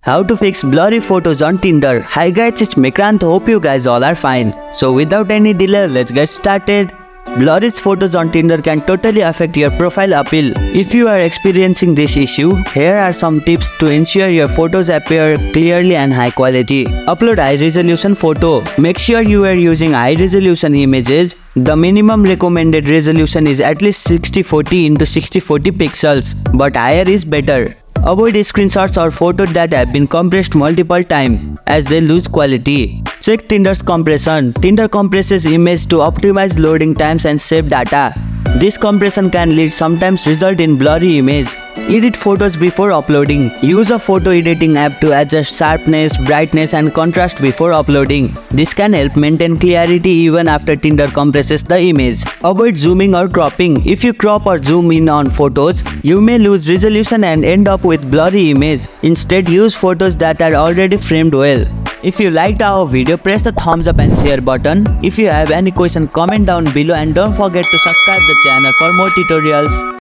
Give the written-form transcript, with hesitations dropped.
How to fix blurry photos on Tinder. Hi guys, it's Mikrant. Hope you guys all are fine. So without any delay, let's get started. Blurry photos on Tinder can totally affect your profile appeal. If you are experiencing this issue, here are some tips to ensure your photos appear clearly and high quality. Upload high resolution photo. Make sure you are using high resolution images. The minimum recommended resolution is at least 6040 into 6040 pixels, but higher is better. Avoid screenshots or photos that have been compressed multiple times as they lose quality. Check Tinder's compression. Tinder compresses images to optimize loading times and save data. This compression can sometimes result in blurry image. Edit photos before uploading. Use a photo editing app to adjust sharpness, brightness and contrast before uploading. This can help maintain clarity even after Tinder compresses the image. Avoid zooming or cropping. If you crop or zoom in on photos, you may lose resolution and end up with blurry image. Instead, use photos that are already framed well. If you liked our video, press the thumbs up and share button. If you have any question, comment down below and don't forget to subscribe the channel for more tutorials.